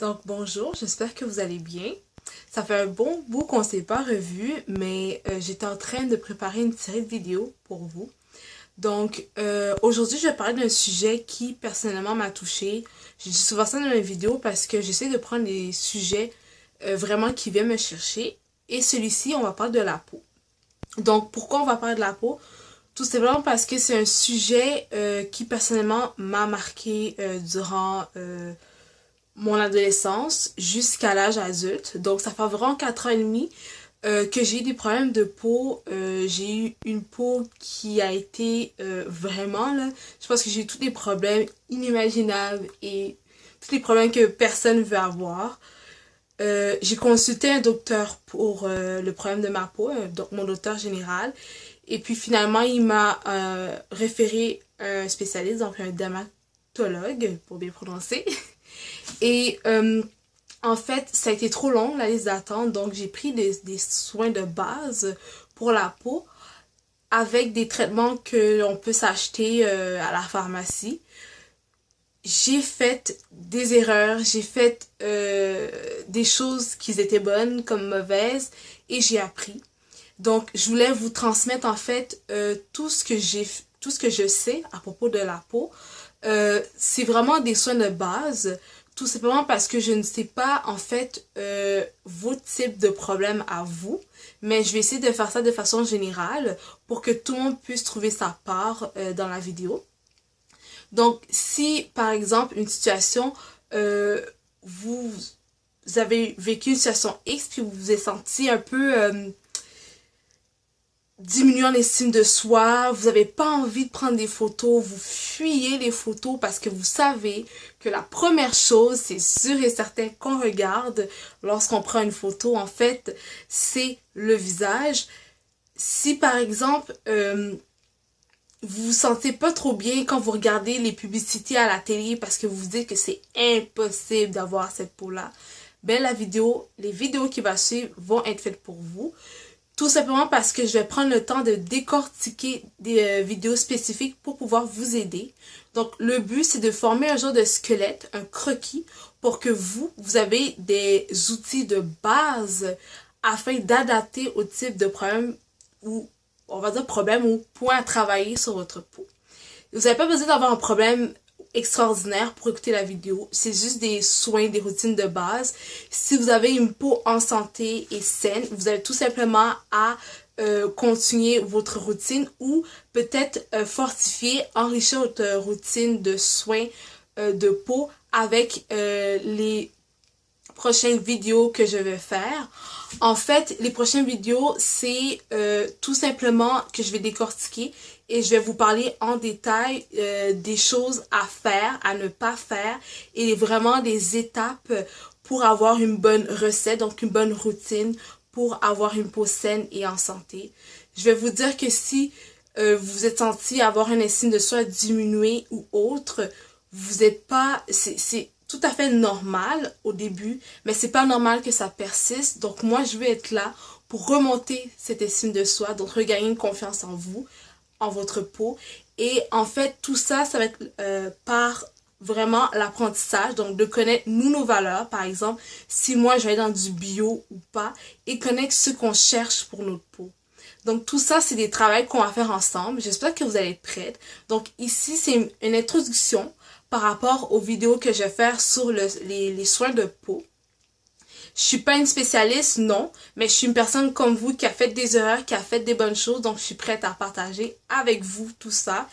Donc bonjour, j'espère que vous allez bien. Ça fait un bon bout qu'on ne s'est pas revu, mais j'étais en train de préparer une série de vidéos pour vous. Donc aujourd'hui, je vais parler d'un sujet qui personnellement m'a touchée. Je dis souvent ça dans mes vidéos parce que j'essaie de prendre des sujets vraiment qui viennent me chercher. Et celui-ci, on va parler de la peau. Donc pourquoi on va parler de la peau? Tout simplement parce que c'est un sujet qui personnellement m'a marqué durant mon adolescence jusqu'à l'âge adulte. Donc ça fait vraiment 4 ans et demi que j'ai eu des problèmes de peau. J'ai eu une peau qui a été vraiment là, je pense que j'ai eu tous les problèmes inimaginables et tous les problèmes que personne veut avoir. J'ai consulté un docteur pour le problème de ma peau, donc mon docteur général. Et puis finalement, il m'a référé un spécialiste, donc un dermatologue, pour bien prononcer. Et en fait, ça a été trop long, la liste d'attente, donc j'ai pris des soins de base pour la peau avec des traitements que l'on peut s'acheter à la pharmacie. J'ai fait des erreurs, j'ai fait des choses qui étaient bonnes comme mauvaises et j'ai appris. Donc, je voulais vous transmettre en fait tout ce que je sais à propos de la peau. C'est vraiment des soins de base, tout simplement parce que je ne sais pas en fait vos types de problèmes à vous, mais je vais essayer de faire ça de façon générale pour que tout le monde puisse trouver sa part dans la vidéo. Donc, si par exemple une situation, vous avez vécu une situation X puis vous vous êtes senti un peu diminuant l'estime de soi, vous n'avez pas envie de prendre des photos, vous fuyez les photos parce que vous savez que la première chose, c'est sûr et certain qu'on regarde lorsqu'on prend une photo, en fait, c'est le visage. Si par exemple, vous vous sentez pas trop bien quand vous regardez les publicités à la télé parce que vous vous dites que c'est impossible d'avoir cette peau-là, ben les vidéos qui vont suivre vont être faites pour vous. Tout simplement parce que je vais prendre le temps de décortiquer des vidéos spécifiques pour pouvoir vous aider. Donc, le but, c'est de former un genre de squelette, un croquis, pour que vous avez des outils de base afin d'adapter au type de problème ou, on va dire problème ou point à travailler sur votre peau. Vous n'avez pas besoin d'avoir un problème extraordinaire pour écouter la vidéo. C'est juste des soins, des routines de base. Si vous avez une peau en santé et saine, vous avez tout simplement à continuer votre routine ou peut-être fortifier, enrichir votre routine de soins de peau avec les prochaines vidéos que je vais faire. En fait, les prochaines vidéos, c'est tout simplement que je vais décortiquer et je vais vous parler en détail des choses à faire, à ne pas faire et vraiment des étapes pour avoir une bonne recette, donc une bonne routine pour avoir une peau saine et en santé. Je vais vous dire que si vous vous êtes senti avoir une estime de soi diminuée ou autre, vous n'êtes pas... c'est tout à fait normal au début, mais c'est pas normal que ça persiste. Donc moi, je vais être là pour remonter cette estime de soi, donc regagner une confiance en vous, en votre peau. Et en fait, tout ça, ça va être par vraiment l'apprentissage, donc de connaître nos valeurs, par exemple, si moi je vais dans du bio ou pas, et connaître ce qu'on cherche pour notre peau. Donc tout ça, c'est des travaux qu'on va faire ensemble. J'espère que vous allez être prêtes. Donc ici, c'est une introduction par rapport aux vidéos que je vais faire sur les soins de peau. Je suis pas une spécialiste, non, mais je suis une personne comme vous qui a fait des erreurs, qui a fait des bonnes choses, donc je suis prête à partager avec vous tout ça.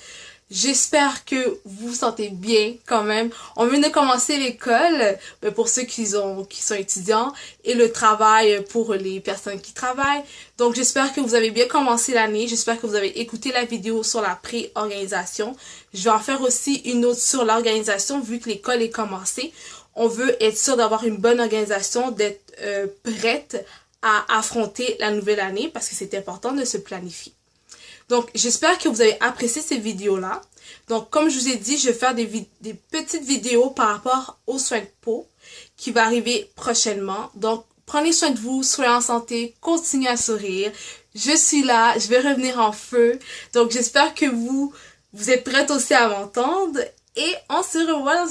J'espère que vous vous sentez bien quand même. On vient de commencer l'école pour ceux qui sont étudiants et le travail pour les personnes qui travaillent. Donc j'espère que vous avez bien commencé l'année. J'espère que vous avez écouté la vidéo sur la pré-organisation. Je vais en faire aussi une autre sur l'organisation vu que l'école est commencée. On veut être sûr d'avoir une bonne organisation, d'être prête à affronter la nouvelle année parce que c'est important de se planifier. Donc, j'espère que vous avez apprécié ces vidéos-là. Donc, comme je vous ai dit, je vais faire des petites vidéos par rapport aux soins de peau qui va arriver prochainement. Donc, prenez soin de vous, soyez en santé, continuez à sourire. Je suis là, je vais revenir en feu. Donc, j'espère que vous êtes prêtes aussi à m'entendre. Et on se revoit dans une